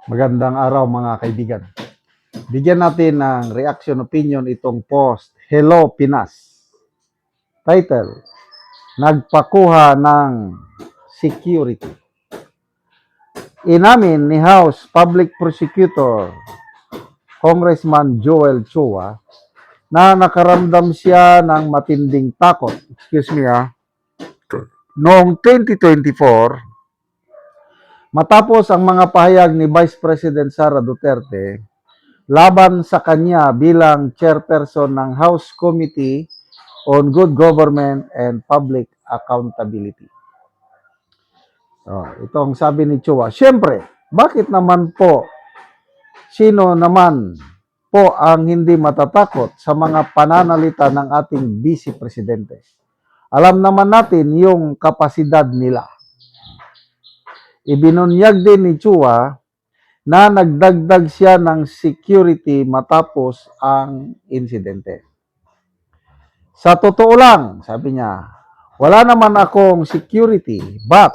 Magandang araw mga kaibigan. Bigyan natin ng reaction opinion itong post. Hello Pinas. Title, nagpakuha ng security. Inamin ni House Public Prosecutor Congressman Joel Chua na nakaramdam siya ng matinding takot. Noong 2024, matapos ang mga pahayag ni Vice President Sara Duterte laban sa kanya bilang chairperson ng House Committee on Good Government and Public Accountability. Itong sabi ni Chua, siyempre, bakit naman po, sino naman po ang hindi matatakot sa mga pananalita ng ating Vice Presidente? Alam naman natin yung kapasidad nila. Ibinunyag din ni Chua na nagdagdag siya ng security matapos ang insidente. Sa totoo lang, sabi niya, wala naman akong security, but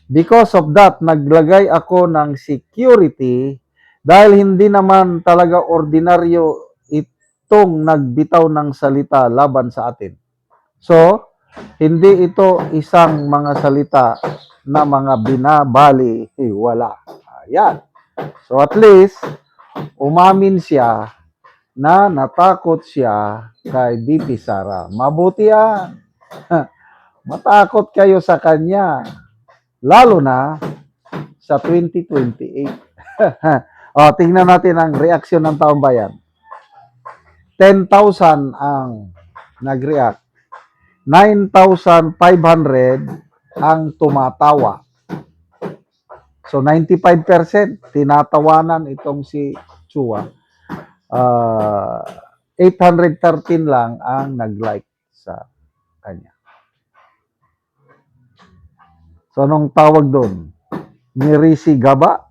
because of that, naglagay ako ng security dahil hindi naman talaga ordinaryo itong nagbitaw ng salita laban sa atin. So, hindi ito isang mga salita na mga binabali, wala. Ayan. So at least, umamin siya na natakot siya kay VP Sara. Mabuti yan. Matakot kayo sa kanya. Lalo na sa 2028. Tingnan natin ang reaksyon ng taong bayan. 10,000 ang nag-react. 9,500 ang tumatawa. So 95% tinatawanan itong si Chua. 813 lang ang nag-like sa kanya. So anong tawag doon? Nirisi Gaba?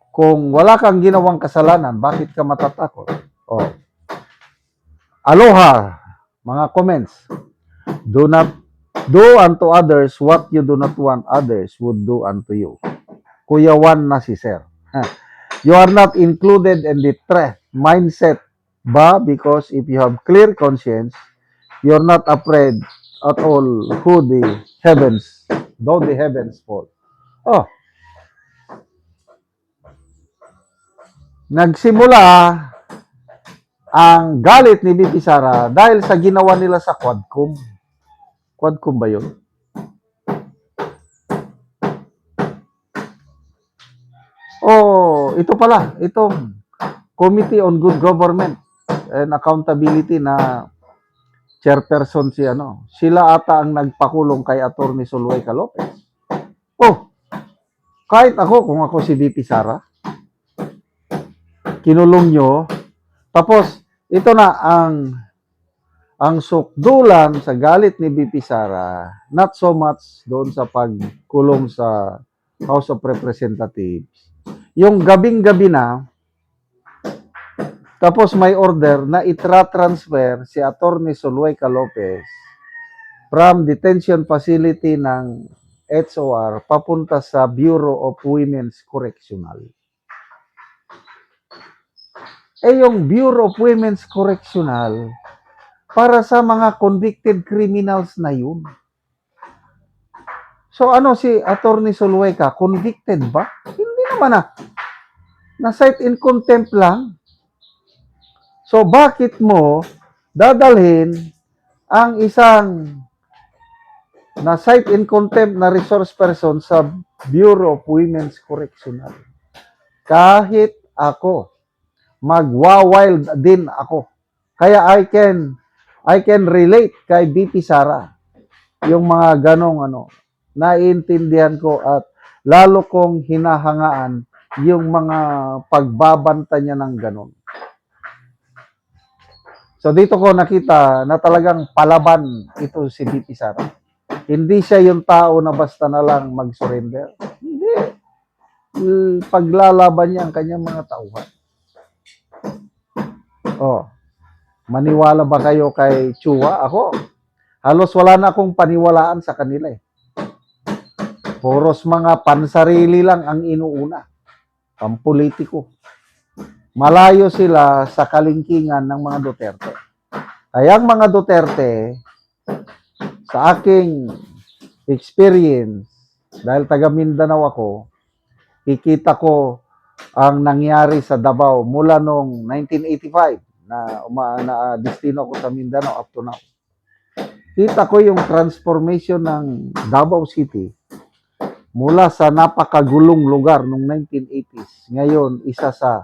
Kung wala kang ginawang kasalanan, bakit ka matatakot? Aloha, mga comments. Do not do unto others what you do not want others would do unto you. Kuya Juan na si Sir. You are not included in the threat mindset ba? Because if you have clear conscience, you're not afraid at all though the heavens fall. Nagsimula ang galit ni VP Sara dahil sa ginawa nila sa Quadcom. Quadcom ba yun? Ito pala, itong Committee on Good Government and Accountability na chairperson si sila ata ang nagpakulong kay Attorney Zulueta Lopez. Kahit ako, kung ako si VP Sara, kinulong nyo, tapos ito na ang sukdulan sa galit ni VP Sara, not so much doon sa pagkulong sa House of Representatives. Yung gabing-gabi na, tapos may order na itra-transfer si Attorney Zulueta Lopez from detention facility ng HOR papunta sa Bureau of Women's Correctional. Yung Bureau of Women's Correctional, para sa mga convicted criminals na yun. So si Attorney Zulueta, convicted ba? Hindi naman na-cite in contempt lang. So bakit mo dadalhin ang isang na-cite in contempt na resource person sa Bureau of Women's Correctional? Kahit ako, magwa-wild din ako. Kaya I can relate kay VP Sara. Yung mga ganong naiintindihan ko at lalo kong hinahangaan yung mga pagbabanta niya ng ganon. So dito ko nakita na talagang palaban ito si VP Sara. Hindi siya yung tao na basta na lang mag-surrender. Hindi. Paglalaban niya ang kanyang mga tauhan. Maniwala ba kayo kay Chua? Ako, halos wala na akong paniwalaan sa kanila. Puros mga pansarili lang ang inuuna. Pampolitiko. Malayo sila sa kalingkingan ng mga Duterte. Kaya ang mga Duterte, sa aking experience, dahil taga Mindanao ako, kikita ko ang nangyari sa Davao mula noong 1985 na destino ko sa Mindanao up to now. Kita ko yung transformation ng Davao City mula sa napakagulong lugar noong 1980s. Ngayon, isa sa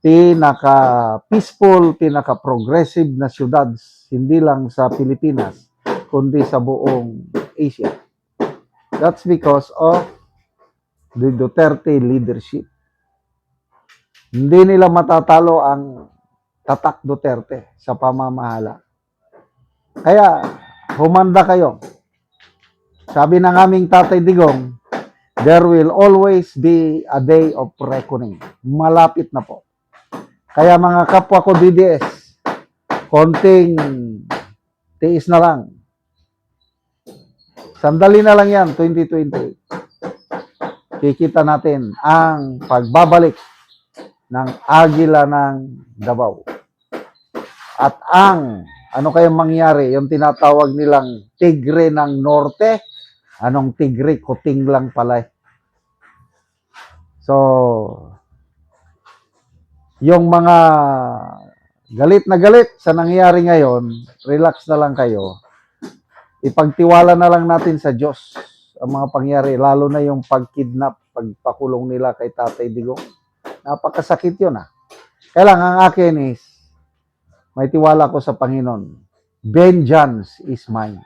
pinaka-peaceful, pinaka-progressive na syudad, hindi lang sa Pilipinas, kundi sa buong Asia. That's because of the Duterte leadership. Hindi nila matatalo ang tatak Duterte sa pamamahala. Kaya, humanda kayo. Sabi ng aming Tatay Digong, there will always be a day of reckoning. Malapit na po. Kaya mga kapwa ko DDS, konting tiis na lang. Sandali na lang yan, 2020. Kikita natin ang pagbabalik ng Agila ng Davao. At ang, ano kayang mangyari, yung tinatawag nilang Tigre ng Norte, anong Tigre, kuting lang pala. So, yung mga galit na galit sa nangyayari ngayon, relax na lang kayo. Ipagtiwala na lang natin sa Diyos ang mga pangyari, lalo na yung pagkidnap, pagpakulong nila kay Tatay Digong. Napakasakit yun Kaya lang, ang akin is, may tiwala ko sa Panginoon. Vengeance is mine.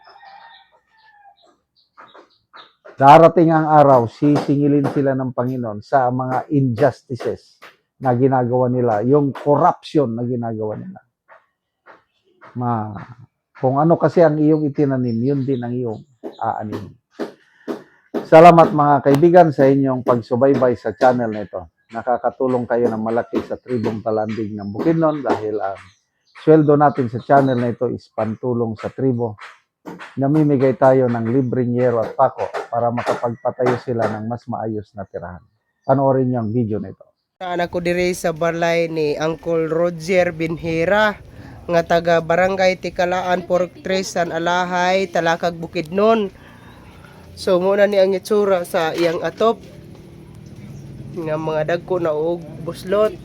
Darating ang araw, sisingilin sila ng Panginoon sa mga injustices na ginagawa nila, yung corruption na ginagawa nila. Kung ano kasi ang iyong itinanim, yun din ang iyong aanim. Salamat mga kaibigan sa inyong pagsubaybay sa channel na ito. Nakakatulong kayo ng malaki sa tribong Talandig ng Bukidnon dahil ang sweldo natin sa channel na ito is pantulong sa tribo. Namimigay tayo ng libreng yero at pako para makapagpatayo sila ng mas maayos na tirahan. Panoorin niyo ang video na ito. Anak ko diri sa balay ni Uncle Roger Binhira nga taga Barangay Tikalaan, Portres, San Alahay, Talakag, Bukidnon. So muna ni ang itsura sa iyang atop nga mga dagko na og buslot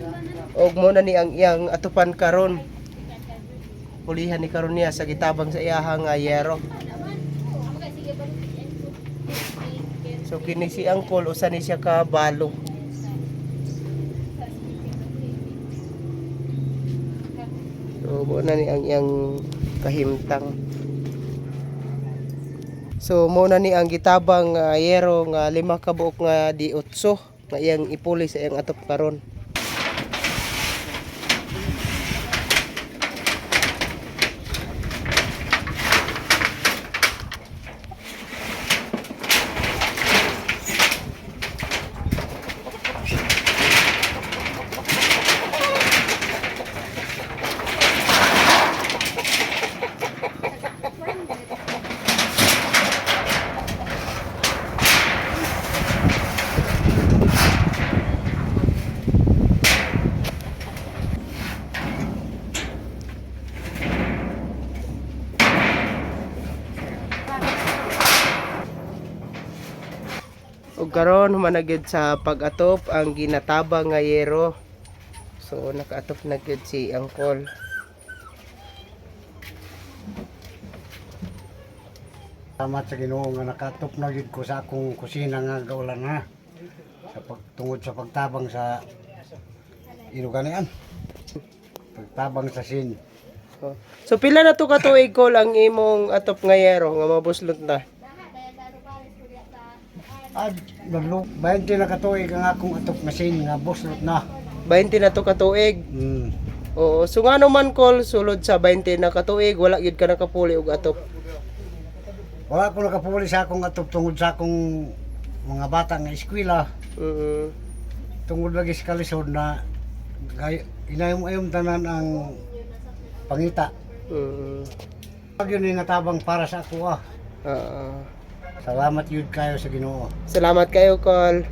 og muna ni ang iyang atupan karon. Pulihan ni karon niya sa gitabang sa iyahang yero. So kini si Uncle usa ni siya ka balo. So, muna ni ang iyang kahimtang. So, muna ni ang gitabang yero nga 5 ka buok nga di 8 nga iyang ipuli sa iyang atop karon. Ug karon humanagid sa pag-atop ang ginatabang nga yero. So nakaatop na gyud si Uncle. Salamat sa Ginoo nga nakatop na gyud ko sa akong kusina nga gaulan na. Sa pagtungod sa pagtabang sa inuganian. Pagtabang sa sin. So pila na to ka tuig Col ang imong atop nga yero nga mabuslot na? At 20 na katuig ang akong atop nga sin nga buslot na. 20 na to ka tuig. Oo, so nga naman Col sulod sa 20 na ka tuig wala gyud ka nakapuli og atop. Wala ko nakapuli sa akong atop tungod sa akong mga bata nga eskwela. Tungod lagi sa kalisod na inayom-ayom tanan ang pangita. Pag yun yung natabang para sa ako Salamat yun kayo sa Ginoo. Salamat kayo, Col.